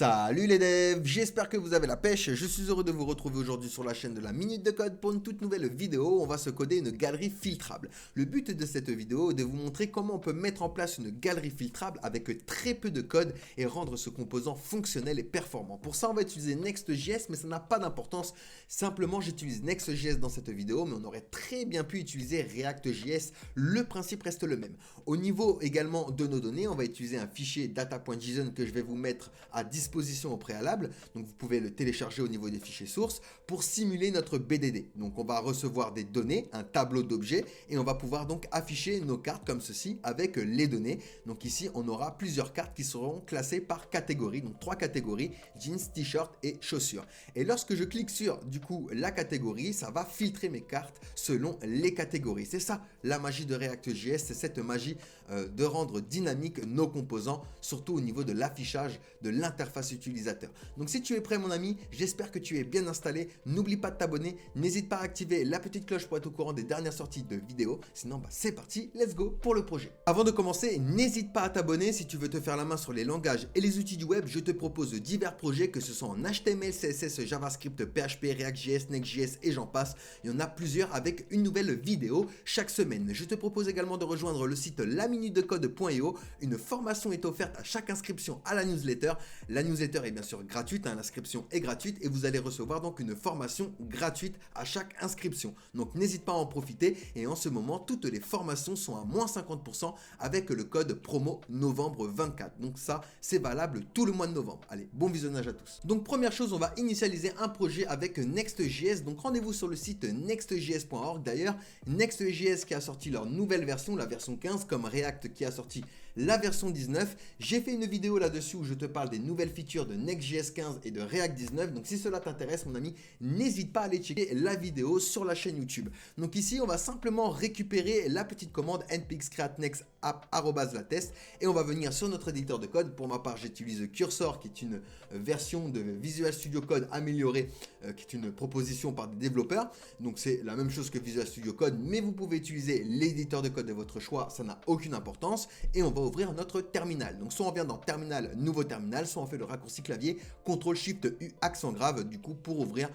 Salut les devs, j'espère que vous avez la pêche. Je suis heureux de vous retrouver aujourd'hui sur la chaîne de la Minute de Code pour une toute nouvelle vidéo. On va se coder une galerie filtrable. Le but de cette vidéo est de vous montrer comment on peut mettre en place une galerie filtrable avec très peu de code et rendre ce composant fonctionnel et performant. Pour ça, on va utiliser Next.js, mais ça n'a pas d'importance. Simplement, j'utilise Next.js dans cette vidéo, mais on aurait très bien pu utiliser React.js. Le principe reste le même. Au niveau également de nos données, on va utiliser un fichier data.json que je vais vous mettre à disposition au préalable. Donc vous pouvez le télécharger au niveau des fichiers sources pour simuler notre BDD. Donc on va recevoir des données, un tableau d'objets et on va pouvoir donc afficher nos cartes comme ceci avec les données. Donc ici on aura plusieurs cartes qui seront classées par catégorie. Donc 3 catégories, jeans, t-shirt et chaussures. Et lorsque je clique sur du coup la catégorie, ça va filtrer mes cartes selon les catégories. C'est ça la magie de React.js, c'est cette magie de rendre dynamique nos composants, surtout au niveau de l'affichage de l'interface utilisateur. Donc si tu es prêt mon ami, j'espère que tu es bien installé. N'oublie pas de t'abonner, n'hésite pas à activer la petite cloche pour être au courant des dernières sorties de vidéos. Sinon c'est parti, let's go pour le projet. Avant de commencer, n'hésite pas à t'abonner si tu veux te faire la main sur les langages et les outils du web. Je te propose divers projets, que ce soit en HTML, CSS, JavaScript, PHP, React.js, Next.js et j'en passe. Il y en a plusieurs avec une nouvelle vidéo chaque semaine. Je te propose également de rejoindre le site laminutedecode.io. Une formation est offerte à chaque inscription à la newsletter. La newsletter est bien sûr gratuite, l'inscription est gratuite et vous allez recevoir donc une formation gratuite à chaque inscription. Donc n'hésite pas à en profiter et en ce moment, toutes les formations sont à moins 50% avec le code promo novembre 24. Donc ça, c'est valable tout le mois de novembre. Allez, bon visionnage à tous. Donc première chose, on va initialiser un projet avec Next.js. Donc rendez-vous sur le site nextjs.org. D'ailleurs, Next.js qui a sorti leur nouvelle version, la version 15, comme React qui a sorti la version 19. J'ai fait une vidéo là-dessus où je te parle des nouvelles features de Next.js 15 et de React 19. Donc si cela t'intéresse mon ami, n'hésite pas à aller checker la vidéo sur la chaîne YouTube. Donc ici, on va simplement récupérer la petite commande npx create next app @latest et on va venir sur notre éditeur de code. Pour ma part, j'utilise Cursor qui est une version de Visual Studio Code améliorée, qui est une proposition par des développeurs. Donc c'est la même chose que Visual Studio Code, mais vous pouvez utiliser l'éditeur de code de votre choix, ça n'a aucune importance. Et on va ouvrir notre terminal. Donc soit on vient dans terminal, nouveau terminal, soit on fait le raccourci clavier CTRL SHIFT U accent grave du coup pour ouvrir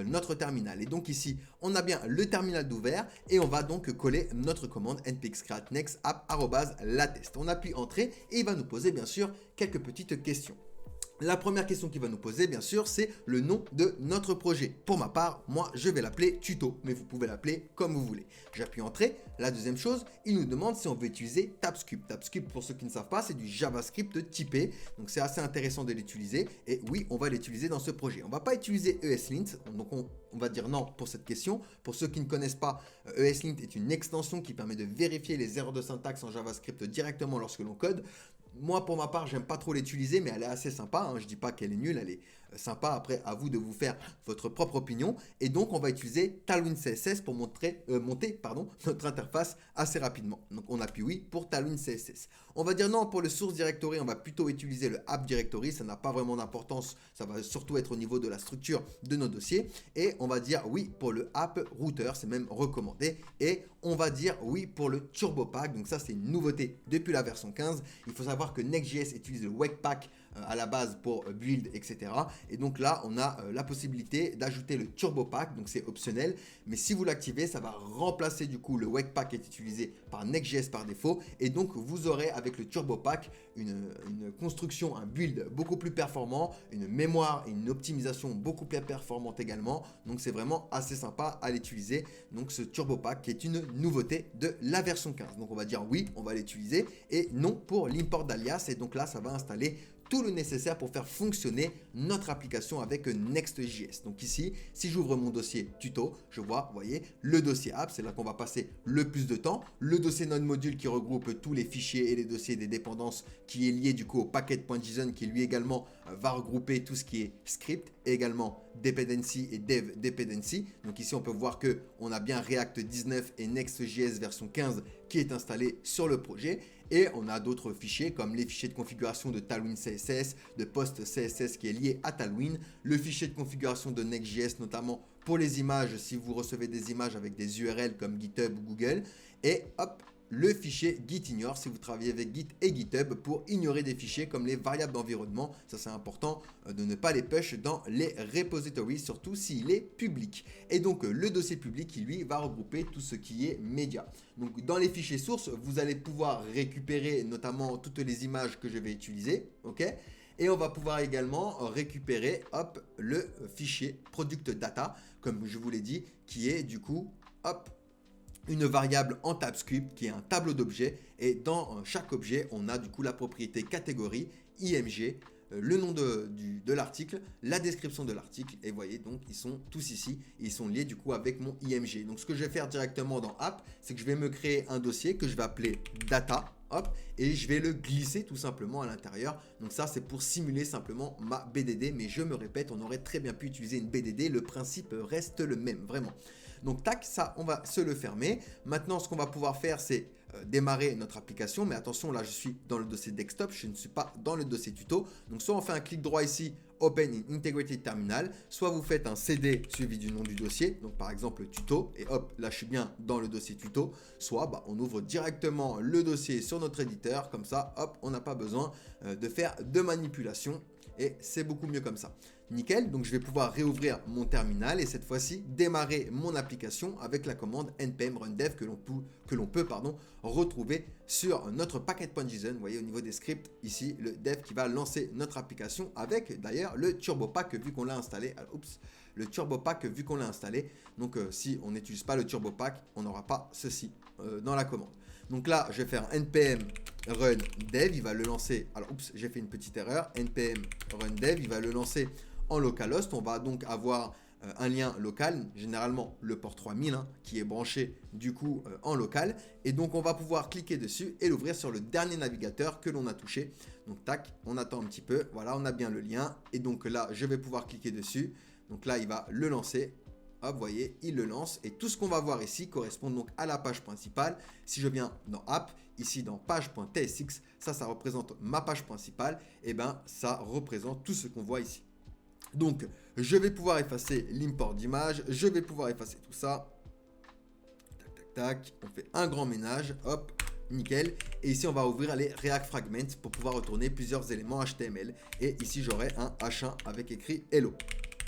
notre terminal. Et donc ici on a bien le terminal d'ouvert et on va donc coller notre commande npx create next app @latest. On appuie entrée et il va nous poser bien sûr quelques petites questions. La première question qu'il va nous poser, bien sûr, c'est le nom de notre projet. Pour ma part, moi, je vais l'appeler tuto, mais vous pouvez l'appeler comme vous voulez. J'appuie entrée. La deuxième chose, il nous demande si on veut utiliser TypeScript. TypeScript, pour ceux qui ne savent pas, c'est du JavaScript typé. Donc, c'est assez intéressant de l'utiliser. Et oui, on va l'utiliser dans ce projet. On ne va pas utiliser ESLint. Donc, on va dire non pour cette question. Pour ceux qui ne connaissent pas, ESLint est une extension qui permet de vérifier les erreurs de syntaxe en JavaScript directement lorsque l'on code. Moi, pour ma part, j'aime pas trop l'utiliser, mais elle est assez sympa. Hein. Je dis pas qu'elle est nulle, elle est sympa. Après, à vous de vous faire votre propre opinion. Et donc, on va utiliser Tailwind CSS pour monter notre interface assez rapidement. Donc, on appuie oui pour Tailwind CSS. On va dire non pour le source directory. On va plutôt utiliser le app directory. Ça n'a pas vraiment d'importance. Ça va surtout être au niveau de la structure de nos dossiers. Et on va dire oui pour le app router. C'est même recommandé. Et on va dire oui pour le turbo pack. Donc, ça, c'est une nouveauté depuis la version 15. Il faut savoir que Next.js utilise le Webpack à la base pour build, etc. Et donc là, on a la possibilité d'ajouter le Turbo Pack, donc c'est optionnel. Mais si vous l'activez, ça va remplacer du coup le Webpack qui est utilisé par Next.js par défaut. Et donc, vous aurez avec le Turbo Pack une construction, un build beaucoup plus performant, une mémoire et une optimisation beaucoup plus performante également. Donc, c'est vraiment assez sympa à l'utiliser. Donc, ce Turbo Pack qui est une nouveauté de la version 15. Donc, on va dire oui, on va l'utiliser et non pour l'import d'alias. Et donc là, ça va installer tout le nécessaire pour faire fonctionner notre application avec Next.js. Donc ici, si j'ouvre mon dossier tuto, je vois, vous voyez, le dossier app, c'est là qu'on va passer le plus de temps. Le dossier node module qui regroupe tous les fichiers et les dossiers des dépendances qui est lié du coup au packet.json qui lui également va regrouper tout ce qui est script et également dependency et dev dependency. Donc ici, on peut voir que on a bien React 19 et Next.js version 15 qui est installé sur le projet. Et on a d'autres fichiers comme les fichiers de configuration de Tailwind CSS, de Post CSS qui est lié à Tailwind, le fichier de configuration de Next.js notamment pour les images si vous recevez des images avec des URL comme GitHub ou Google. Et hop, le fichier gitignore si vous travaillez avec Git et GitHub pour ignorer des fichiers comme les variables d'environnement. Ça, c'est important de ne pas les push dans les repositories, surtout s'il est public. Et donc, le dossier public, qui lui va regrouper tout ce qui est média. Donc, dans les fichiers sources, vous allez pouvoir récupérer notamment toutes les images que je vais utiliser. Ok ? Et on va pouvoir également récupérer hop, le fichier product data, comme je vous l'ai dit, qui est du coup hop, une variable en TypeScript qui est un tableau d'objets. Et dans chaque objet, on a du coup la propriété catégorie, IMG, le nom de l'article, la description de l'article. Et vous voyez, donc ils sont tous ici. Ils sont liés du coup avec mon IMG. Donc ce que je vais faire directement dans App, c'est que je vais me créer un dossier que je vais appeler Data. Hop, et je vais le glisser tout simplement à l'intérieur. Donc ça, c'est pour simuler simplement ma BDD. Mais je me répète, on aurait très bien pu utiliser une BDD. Le principe reste le même, vraiment. Donc tac, ça on va se le fermer. Maintenant ce qu'on va pouvoir faire c'est démarrer notre application. Mais attention, là je suis dans le dossier desktop, je ne suis pas dans le dossier tuto. Donc soit on fait un clic droit ici, Open in Integrated Terminal, soit vous faites un CD suivi du nom du dossier, donc par exemple tuto, et hop, là je suis bien dans le dossier tuto, soit on ouvre directement le dossier sur notre éditeur, comme ça hop, on n'a pas besoin de faire de manipulation. Et c'est beaucoup mieux comme ça. Nickel, donc je vais pouvoir réouvrir mon terminal et cette fois-ci démarrer mon application avec la commande npm run dev que l'on peut retrouver sur notre packet.json. Vous voyez au niveau des scripts ici, le dev qui va lancer notre application avec d'ailleurs le turbo pack vu qu'on l'a installé. Alors, le turbo pack vu qu'on l'a installé. Donc si on n'utilise pas le turbo pack, on n'aura pas ceci dans la commande. Donc là, je vais faire npm run dev, il va le lancer. Alors, j'ai fait une petite erreur. npm run dev, il va le lancer en localhost. On va donc avoir un lien local, généralement le port 3000, qui est branché du coup en local. Et donc, on va pouvoir cliquer dessus et l'ouvrir sur le dernier navigateur que l'on a touché. Donc, tac, on attend un petit peu. Voilà, on a bien le lien. Et donc là, je vais pouvoir cliquer dessus. Donc là, il va le lancer. Hop, vous voyez, il le lance et tout ce qu'on va voir ici correspond donc à la page principale. Si je viens dans App, ici dans page.tsx, ça représente ma page principale. Et bien, ça représente tout ce qu'on voit ici. Donc, je vais pouvoir effacer l'import d'image. Je vais pouvoir effacer tout ça. Tac, tac, tac. On fait un grand ménage. Hop, nickel. Et ici, on va ouvrir les React Fragments pour pouvoir retourner plusieurs éléments HTML. Et ici, j'aurai un H1 avec écrit Hello.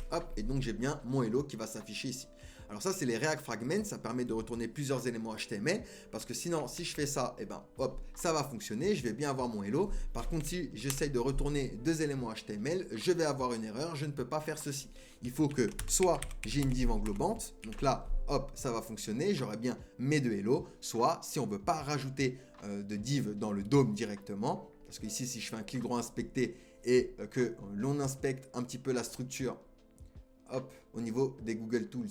Hop, et donc j'ai bien mon hello qui va s'afficher ici. Alors ça, c'est les React Fragments, ça permet de retourner plusieurs éléments HTML, parce que sinon, si je fais ça, et ben hop, ça va fonctionner, je vais bien avoir mon hello. Par contre, si j'essaye de retourner deux éléments HTML, je vais avoir une erreur, je ne peux pas faire ceci. Il faut que soit j'ai une div englobante, donc là, hop, ça va fonctionner, j'aurai bien mes deux hello, soit si on ne veut pas rajouter de div dans le DOM directement, parce que ici, si je fais un clic droit inspecter et que l'on inspecte un petit peu la structure, hop, au niveau des Google Tools,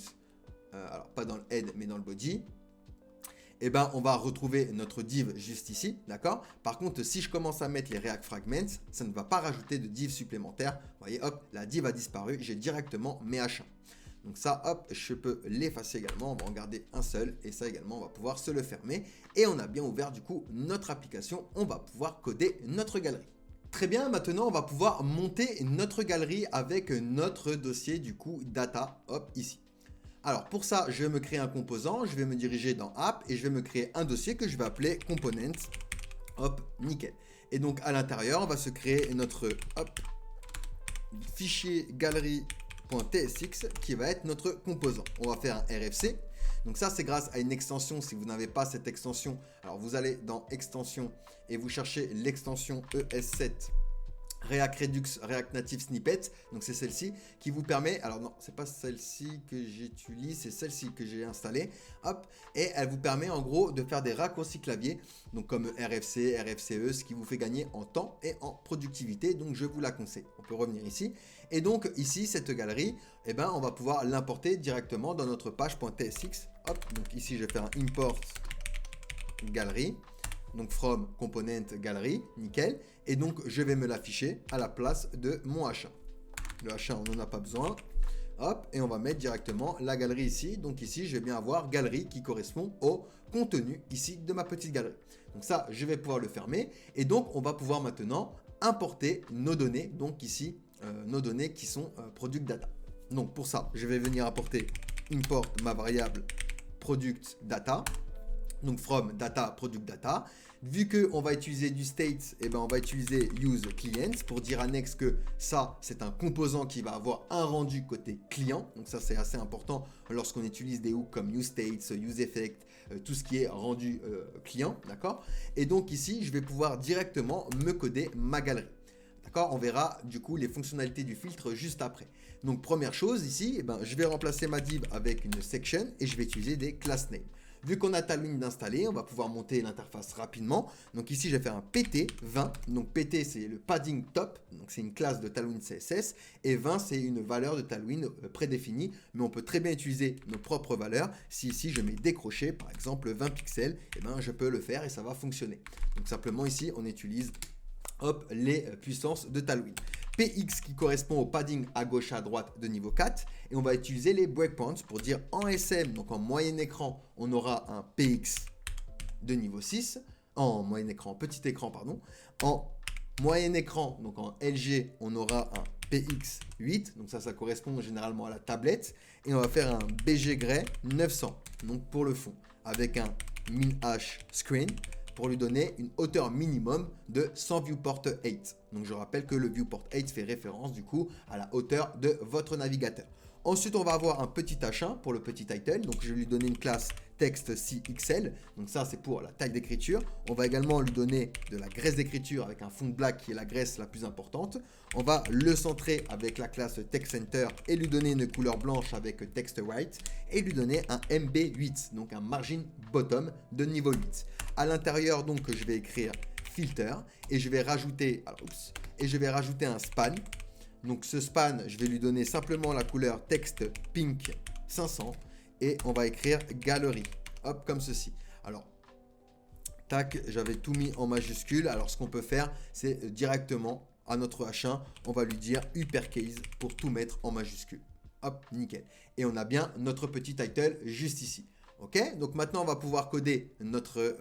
alors pas dans le head mais dans le body, et ben on va retrouver notre div juste ici, d'accord. Par contre, si je commence à mettre les React Fragments, ça ne va pas rajouter de div supplémentaire. Vous voyez, hop, la div a disparu, j'ai directement mes H1. Donc ça, hop, je peux l'effacer également, on va en garder un seul, et ça également, on va pouvoir se le fermer. Et on a bien ouvert du coup notre application, on va pouvoir coder notre galerie. Très bien, maintenant on va pouvoir monter notre galerie avec notre dossier du coup data, hop, ici. Alors pour ça, je vais me créer un composant, je vais me diriger dans App et je vais me créer un dossier que je vais appeler Component, hop, nickel. Et donc à l'intérieur, on va se créer notre hop, fichier galerie.tsx qui va être notre composant. On va faire un RFC. Donc ça, c'est grâce à une extension. Si vous n'avez pas cette extension, alors vous allez dans extension et vous cherchez l'extension ES7 React Redux React Native Snippet. Donc c'est celle-ci qui vous permet, alors non, c'est pas celle-ci que j'utilise, c'est celle-ci que j'ai installée. Hop, et elle vous permet en gros de faire des raccourcis clavier, donc comme RFC, RFCE, ce qui vous fait gagner en temps et en productivité. Donc je vous la conseille. On peut revenir ici. Et donc ici, cette galerie, eh ben, on va pouvoir l'importer directement dans notre page.tsx. Hop, donc ici je vais faire un import galerie. Donc from component galerie, nickel. Et donc je vais me l'afficher à la place de mon H1. Le H1, on n'en a pas besoin. Hop, et on va mettre directement la galerie ici. Donc ici, je vais bien avoir galerie qui correspond au contenu ici de ma petite galerie. Donc ça, je vais pouvoir le fermer. Et donc, on va pouvoir maintenant importer nos données. Donc ici, nos données qui sont product data. Donc pour ça, je vais venir apporter import ma variable product data. Donc from data, product data. Vu qu'on va utiliser du state, eh ben on va utiliser use client pour dire annexe que ça, c'est un composant qui va avoir un rendu côté client. Donc ça, c'est assez important lorsqu'on utilise des hooks comme use state, use effect, tout ce qui est rendu client, d'accord? Et donc ici, je vais pouvoir directement me coder ma galerie. D'accord? On verra du coup les fonctionnalités du filtre juste après. Donc première chose ici, eh ben, je vais remplacer ma div avec une section et je vais utiliser des class name. Vu qu'on a Tailwind installé, on va pouvoir monter l'interface rapidement. Donc ici, je vais faire un pt 20. Donc pt, c'est le padding top. Donc c'est une classe de Tailwind CSS. Et 20, c'est une valeur de Tailwind prédéfinie. Mais on peut très bien utiliser nos propres valeurs. Si ici, je mets décroché, par exemple 20 pixels, eh ben, je peux le faire et ça va fonctionner. Donc simplement ici, on utilise les puissances de Tailwind. PX qui correspond au padding à gauche à droite de niveau 4 et on va utiliser les breakpoints pour dire en SM, donc en moyen écran, on aura un PX de niveau 6, en moyen écran, petit écran, pardon, en moyen écran, donc en LG, on aura un PX 8, donc ça correspond généralement à la tablette, et on va faire un BG Gray 900, donc pour le fond, avec un min H screen, pour lui donner une hauteur minimum de 100 viewport 8. Donc je rappelle que le viewport 8 fait référence du coup à la hauteur de votre navigateur. Ensuite, on va avoir un petit H1 pour le petit title. Donc je vais lui donner une classe text CXL. Donc ça, c'est pour la taille d'écriture. On va également lui donner de la graisse d'écriture avec un fond black qui est la graisse la plus importante. On va le centrer avec la classe text center et lui donner une couleur blanche avec text white et lui donner un MB8, donc un margin bottom de niveau 8. À l'intérieur, donc, je vais écrire filter et je vais rajouter, un span. Donc ce span, je vais lui donner simplement la couleur texte pink 500 et on va écrire galerie. Hop, comme ceci. Alors, tac, j'avais tout mis en majuscule. Alors ce qu'on peut faire, c'est directement à notre H1, on va lui dire uppercase pour tout mettre en majuscule. Hop, nickel. Et on a bien notre petit title juste ici. Ok, donc maintenant on va pouvoir coder notre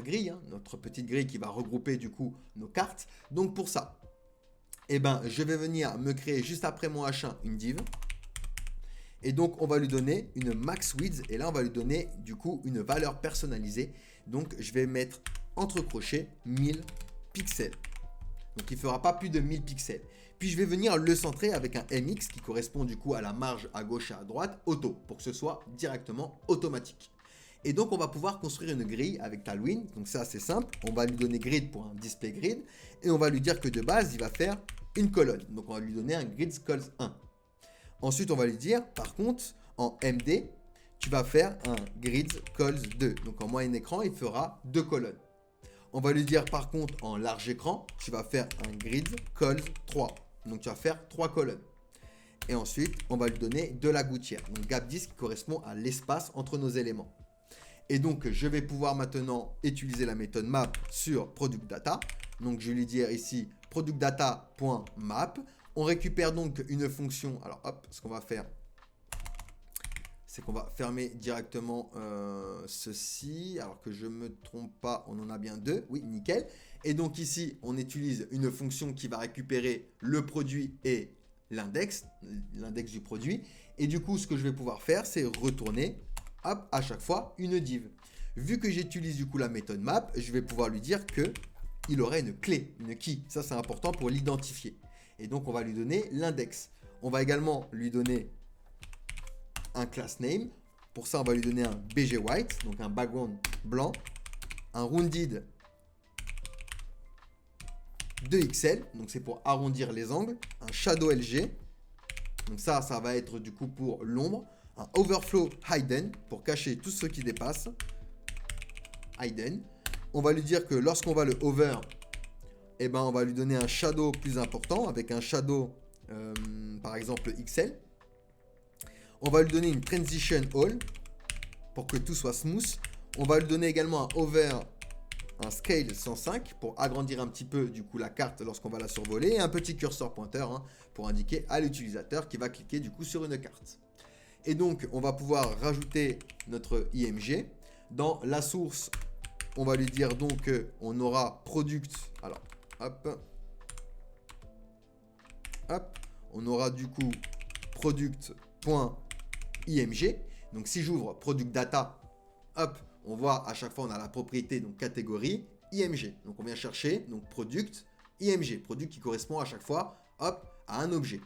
grille, notre petite grille qui va regrouper du coup nos cartes. Donc pour ça, eh ben, je vais venir me créer juste après mon H1 une div. Et donc on va lui donner une max width et là on va lui donner du coup une valeur personnalisée. Donc je vais mettre entre crochets 1000 pixels. Donc il ne fera pas plus de 1000 pixels. Puis je vais venir le centrer avec un MX qui correspond du coup à la marge à gauche et à droite auto pour que ce soit directement automatique. Et donc on va pouvoir construire une grille avec Tailwind. Donc c'est assez simple. On va lui donner grid pour un display grid et on va lui dire que de base il va faire une colonne. Donc on va lui donner un grid calls 1. Ensuite on va lui dire par contre en MD tu vas faire un grid calls 2. Donc en moyen écran il fera 2 colonnes. On va lui dire par contre en large écran, tu vas faire un grid calls 3. Donc tu vas faire 3 colonnes. Et ensuite, on va lui donner de la gouttière. Donc gap 10 qui correspond à l'espace entre nos éléments. Et donc je vais pouvoir maintenant utiliser la méthode map sur product data. Donc je vais lui dire ici product data.map. On récupère donc une fonction. Alors hop, ce qu'on va faire, c'est qu'on va fermer directement ceci. Alors que je ne me trompe pas, on en a bien 2. Oui, nickel. Et donc ici, on utilise une fonction qui va récupérer le produit et l'index du produit. Et du coup, ce que je vais pouvoir faire, c'est retourner hop, à chaque fois une div. Vu que j'utilise du coup la méthode map, je vais pouvoir lui dire que il aurait une clé, une key. Ça, c'est important pour l'identifier. Et donc, on va lui donner l'index. On va également lui donner un class name. Pour ça, on va lui donner un BG white, donc un background blanc, un rounded de XL, donc c'est pour arrondir les angles, un shadow LG, donc ça va être du coup pour l'ombre, un overflow hidden pour cacher tout ce qui dépasse, hidden. On va lui dire que lorsqu'on va le over, eh ben on va lui donner un shadow plus important avec un shadow par exemple XL. On va lui donner une transition all pour que tout soit smooth. On va lui donner également un over, un scale 105 pour agrandir un petit peu du coup la carte lorsqu'on va la survoler et un petit curseur pointeur pour indiquer à l'utilisateur qui va cliquer du coup sur une carte. Et donc on va pouvoir rajouter notre IMG. Dans la source, on va lui dire donc on aura product. Alors hop, on aura du coup product.img. Donc si j'ouvre product data, hop, on voit à chaque fois, on a la propriété, donc catégorie, IMG. Donc on vient chercher, donc product, IMG, produit qui correspond à chaque fois, hop, à un objet.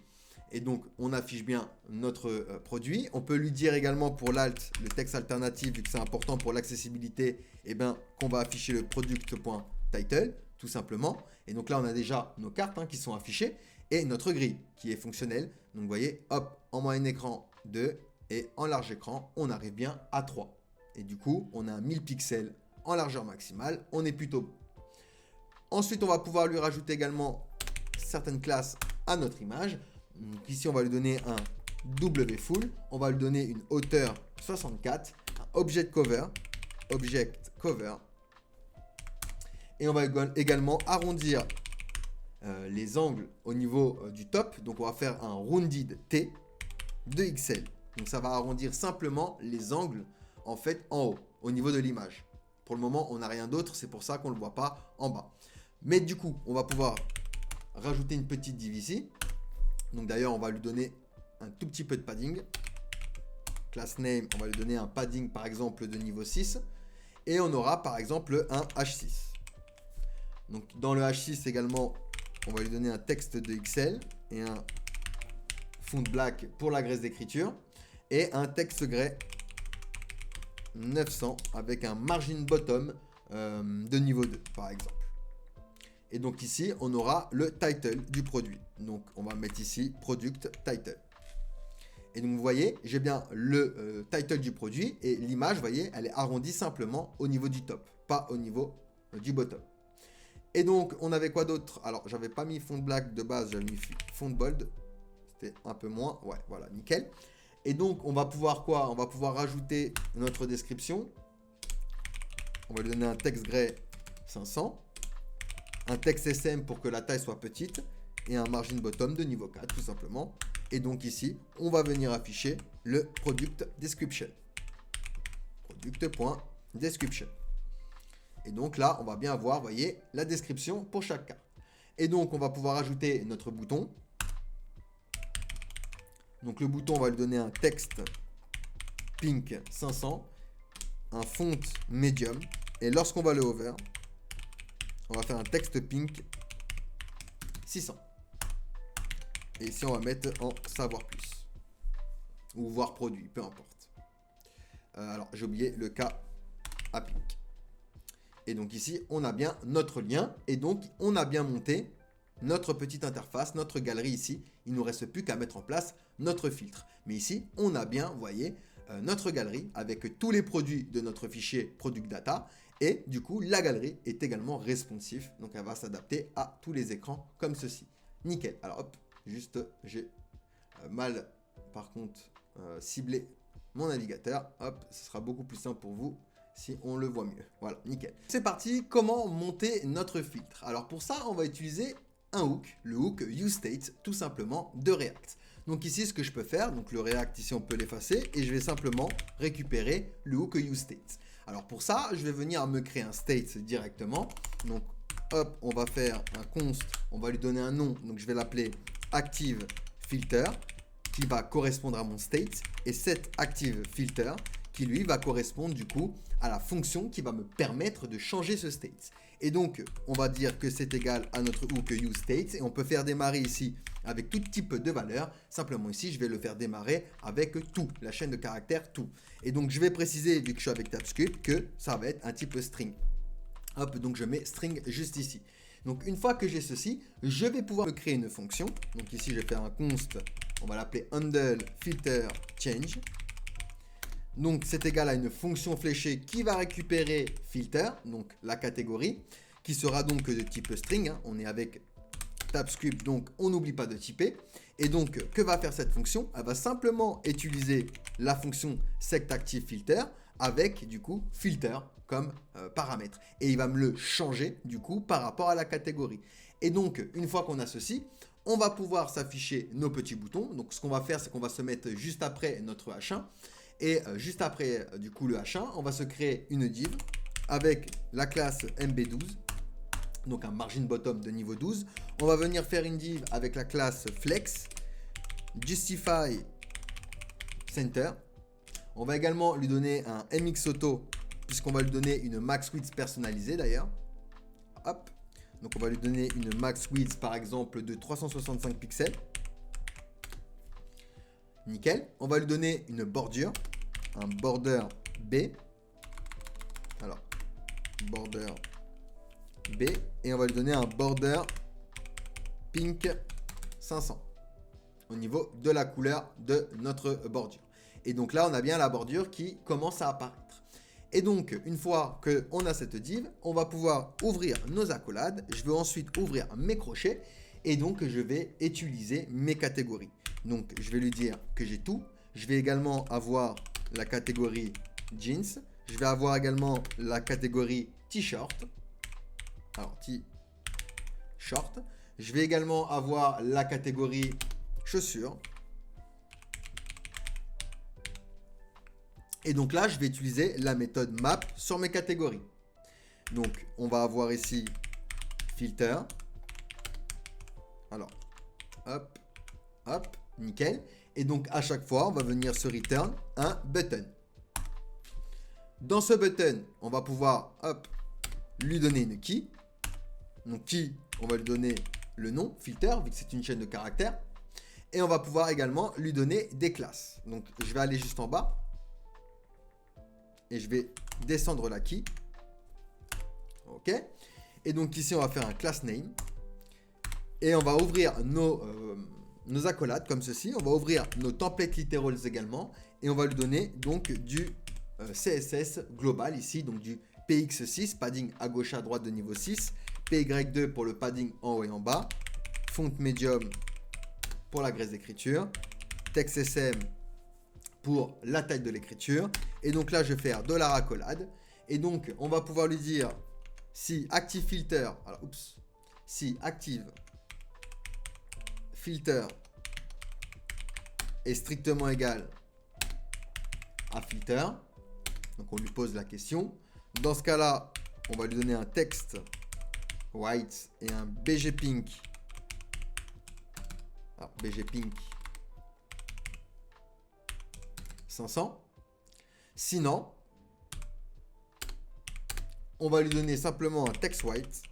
Et donc on affiche bien notre produit. On peut lui dire également pour l'alt, le texte alternatif, vu que c'est important pour l'accessibilité, eh ben, qu'on va afficher le product.title, tout simplement. Et donc là, on a déjà nos cartes qui sont affichées et notre grille qui est fonctionnelle. Donc vous voyez, hop, en moyenne écran 2 et en large écran, on arrive bien à 3. Et du coup, on a un 1000 pixels en largeur maximale. On est plutôt bon. Ensuite, on va pouvoir lui rajouter également certaines classes à notre image. Donc ici, on va lui donner un WFull. On va lui donner une hauteur 64, un object cover. Et on va également arrondir les angles au niveau du top. Donc, on va faire un rounded T de XL. Donc, ça va arrondir simplement les angles en fait en haut, au niveau de l'image. Pour le moment, on n'a rien d'autre. C'est pour ça qu'on ne le voit pas en bas. Mais du coup, on va pouvoir rajouter une petite div ici. Donc d'ailleurs, on va lui donner un tout petit peu de padding. Class name, on va lui donner un padding par exemple de niveau 6. Et on aura par exemple un H6. Donc dans le H6 également, on va lui donner un texte de XL et un font black pour la graisse d'écriture. Et un texte gray 900 avec un margin bottom de niveau 2 par exemple. Et donc ici, on aura le title du produit. Donc, on va mettre ici product title. Et donc, vous voyez, j'ai bien le title du produit et l'image, vous voyez, elle est arrondie simplement au niveau du top, pas au niveau du bottom. Et donc, on avait quoi d'autre? Alors, j'avais pas mis font black de base, j'avais mis font bold. C'était un peu moins. Ouais, voilà, nickel. Et donc, on va pouvoir quoi? On va pouvoir rajouter notre description. On va lui donner un texte gray 500. Un texte SM pour que la taille soit petite et un margin bottom de niveau 4 tout simplement. Et donc ici, on va venir afficher le product description. Product.description. Et donc là, on va bien avoir, vous voyez, la description pour chaque carte. Et donc, on va pouvoir ajouter notre bouton. Donc le bouton, on va lui donner un texte pink 500, un font medium. Et lorsqu'on va le hover, on va faire un texte pink 600. Et ici, on va mettre en savoir plus. Ou voir produit, peu importe. Alors, j'ai oublié le cas à pink. Et donc ici, on a bien notre lien. Et donc, on a bien monté notre petite interface, notre galerie ici. Il ne nous reste plus qu'à mettre en place notre filtre. Mais ici, on a bien, vous voyez, notre galerie avec tous les produits de notre fichier product data. Et du coup, la galerie est également responsive. Donc, elle va s'adapter à tous les écrans comme ceci. Nickel. Alors, hop, juste, j'ai mal, par contre, ciblé mon navigateur. Hop, ce sera beaucoup plus simple pour vous si on le voit mieux. Voilà, nickel. C'est parti. Comment monter notre filtre? Alors, pour ça, on va utiliser un hook, le hook useState, tout simplement, de React. Donc ici, ce que je peux faire, donc le React, ici, on peut l'effacer. Et je vais simplement récupérer le hook useState. Alors pour ça, je vais venir me créer un state directement. Donc hop, on va faire un const, on va lui donner un nom. Donc je vais l'appeler active filter qui va correspondre à mon state. Et cet active filter qui lui va correspondre du coup à la fonction qui va me permettre de changer ce state. Et donc on va dire que c'est égal à notre hook useState et on peut faire démarrer ici avec tout type de valeur. Simplement ici, je vais le faire démarrer avec tout, la chaîne de caractères tout. Et donc je vais préciser, vu que je suis avec TypeScript, que ça va être un type string. Hop, donc je mets string juste ici. Donc une fois que j'ai ceci, je vais pouvoir me créer une fonction. Donc ici, je vais faire un const, on va l'appeler handle filter change. Donc c'est égal à une fonction fléchée qui va récupérer filter, donc la catégorie, qui sera donc de type string. On est avec TypeScript, donc on n'oublie pas de typer. Et donc, que va faire cette fonction? Elle va simplement utiliser la fonction sectActiveFilter avec du coup filter comme paramètre. Et il va me le changer du coup par rapport à la catégorie. Et donc, une fois qu'on a ceci, on va pouvoir s'afficher nos petits boutons. Donc, ce qu'on va faire, c'est qu'on va se mettre juste après notre H1. Et juste après du coup le H1, on va se créer une div avec la classe MB12. Donc un margin bottom de niveau 12. On va venir faire une div avec la classe flex, justify center. On va également lui donner un mx auto puisqu'on va lui donner une max width personnalisée d'ailleurs. Hop. Donc on va lui donner une max width par exemple de 365 pixels. Nickel. On va lui donner une bordure, un border B. Alors, border B. Et on va lui donner un border pink 500 au niveau de la couleur de notre bordure. Et donc là, on a bien la bordure qui commence à apparaître. Et donc, une fois qu'on a cette div, on va pouvoir ouvrir nos accolades. Je vais ensuite ouvrir mes crochets et donc je vais utiliser mes catégories. Donc, je vais lui dire que j'ai tout. Je vais également avoir la catégorie jeans. Je vais avoir également la catégorie t-shirt. Alors, t-shirt. Je vais également avoir la catégorie chaussures. Et donc là, je vais utiliser la méthode map sur mes catégories. Donc, on va avoir ici filter. Alors, hop, hop, nickel. Et donc, à chaque fois, on va venir se return un button. Dans ce button, on va pouvoir, hop, lui donner une key. Donc, key, on va lui donner le nom, filter, vu que c'est une chaîne de caractères. Et on va pouvoir également lui donner des classes. Donc, je vais aller juste en bas. Et je vais descendre la key. OK. Et donc ici, on va faire un class name. Et on va ouvrir nos accolades comme ceci. On va ouvrir nos templates literals également. Et on va lui donner donc du CSS global ici. Donc du PX6, padding à gauche à droite de niveau 6. PY2 pour le padding en haut et en bas. Font medium pour la graisse d'écriture. Text SM pour la taille de l'écriture. Et donc là, je vais faire $ accolade. Et donc, on va pouvoir lui dire si active filter, alors, oups, si active filter est strictement égal à filter. Donc, on lui pose la question. Dans ce cas-là, on va lui donner un texte white et un BG pink. Alors, BG pink 500. Sinon, on va lui donner simplement un text white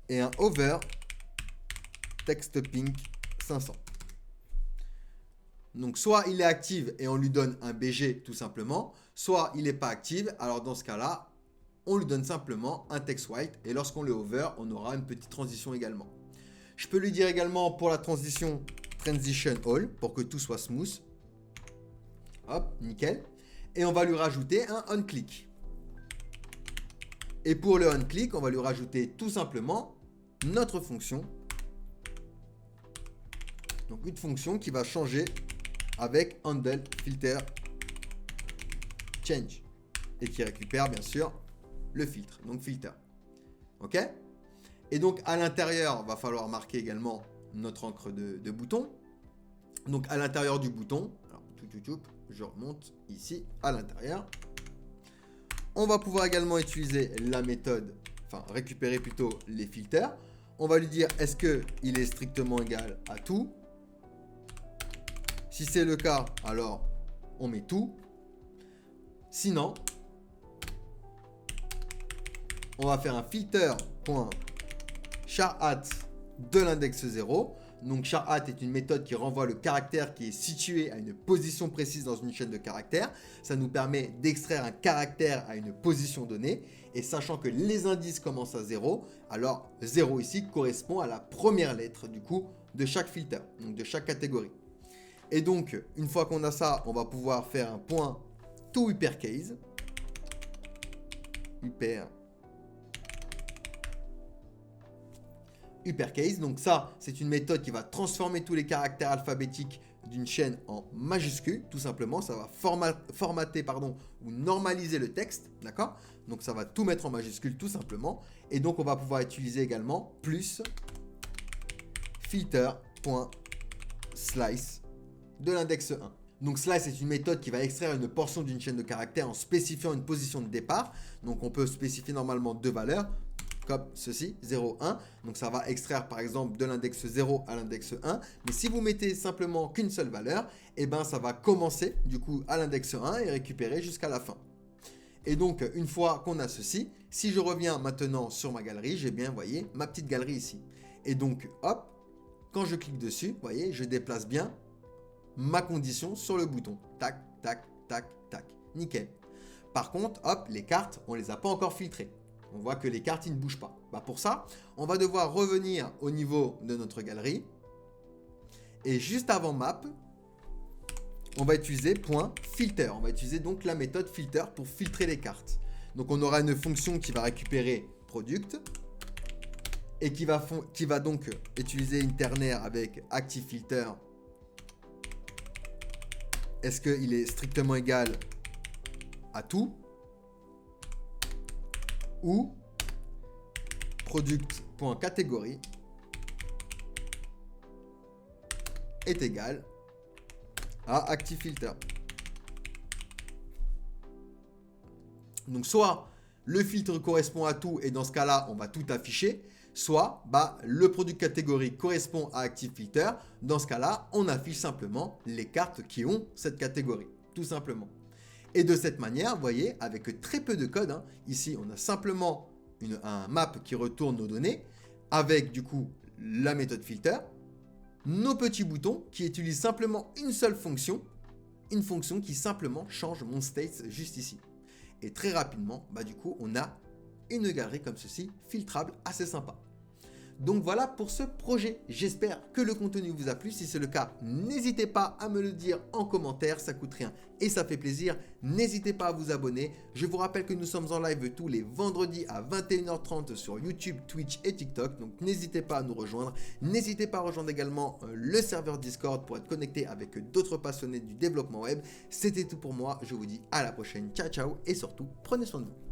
et un over text pink 500. Donc, soit il est active et on lui donne un BG tout simplement, soit il n'est pas active. Alors, dans ce cas-là, on lui donne simplement un text white et lorsqu'on le over, on aura une petite transition également. Je peux lui dire également pour la transition all pour que tout soit smooth. Hop, nickel. Et on va lui rajouter un onClick. Et pour le onClick, on va lui rajouter tout simplement notre fonction. Donc une fonction qui va changer avec handle filter change. Et qui récupère bien sûr le filtre. Donc filter. OK? Et donc à l'intérieur, il va falloir marquer également notre encre de bouton. Donc à l'intérieur du bouton, alors, je remonte ici à l'intérieur. On va pouvoir également utiliser la méthode, enfin récupérer plutôt les filters. On va lui dire est-ce qu'il est strictement égal à tout. Si c'est le cas, alors on met tout. Sinon, on va faire un filter.charAt de l'index 0. Donc charAt est une méthode qui renvoie le caractère qui est situé à une position précise dans une chaîne de caractères. Ça nous permet d'extraire un caractère à une position donnée. Et sachant que les indices commencent à 0, alors 0 ici correspond à la première lettre du coup de chaque filter, donc de chaque catégorie. Et donc une fois qu'on a ça, on va pouvoir faire un point to uppercase. Uppercase, donc ça c'est une méthode qui va transformer tous les caractères alphabétiques d'une chaîne en majuscules, tout simplement. Ça va formater ou normaliser le texte, d'accord? Donc ça va tout mettre en majuscules tout simplement. Et donc on va pouvoir utiliser également plus filter.slice de l'index 1. Donc slice est une méthode qui va extraire une portion d'une chaîne de caractères en spécifiant une position de départ. Donc on peut spécifier normalement deux valeurs. comme ceci, 0, 1. Donc ça va extraire par exemple de l'index 0 à l'index 1. Mais si vous mettez simplement qu'une seule valeur, et ben ça va commencer du coup à l'index 1 et récupérer jusqu'à la fin. Et donc une fois qu'on a ceci, si je reviens maintenant sur ma galerie, j'ai bien, vous voyez, ma petite galerie ici. Et donc hop, quand je clique dessus, vous voyez, je déplace bien ma condition sur le bouton. Tac, tac, tac, tac. Nickel. Par contre, hop, les cartes, on ne les a pas encore filtrées. On voit que les cartes, ils ne bougent pas. Bah pour ça, on va devoir revenir au niveau de notre galerie. Et juste avant map, on va utiliser .filter. On va utiliser donc la méthode filter pour filtrer les cartes. Donc on aura une fonction qui va récupérer product et qui va donc utiliser une ternaire avec ActiveFilter. Est-ce qu'il est strictement égal à tout ou product.catégorie est égal à ActiveFilter. Donc soit le filtre correspond à tout et dans ce cas-là, on va tout afficher, soit le product catégorie correspond à ActiveFilter. Dans ce cas-là, on affiche simplement les cartes qui ont cette catégorie, tout simplement. Et de cette manière, vous voyez, avec très peu de code, ici on a simplement un map qui retourne nos données, avec du coup la méthode filter, nos petits boutons qui utilisent simplement une seule fonction, une fonction qui simplement change mon state juste ici. Et très rapidement, du coup, on a une galerie comme ceci, filtrable, assez sympa. Donc voilà pour ce projet. J'espère que le contenu vous a plu. Si c'est le cas, n'hésitez pas à me le dire en commentaire. Ça coûte rien et ça fait plaisir. N'hésitez pas à vous abonner. Je vous rappelle que nous sommes en live tous les vendredis à 21h30 sur YouTube, Twitch et TikTok. Donc n'hésitez pas à nous rejoindre. N'hésitez pas à rejoindre également le serveur Discord pour être connecté avec d'autres passionnés du développement web. C'était tout pour moi. Je vous dis à la prochaine. Ciao, ciao et surtout, prenez soin de vous.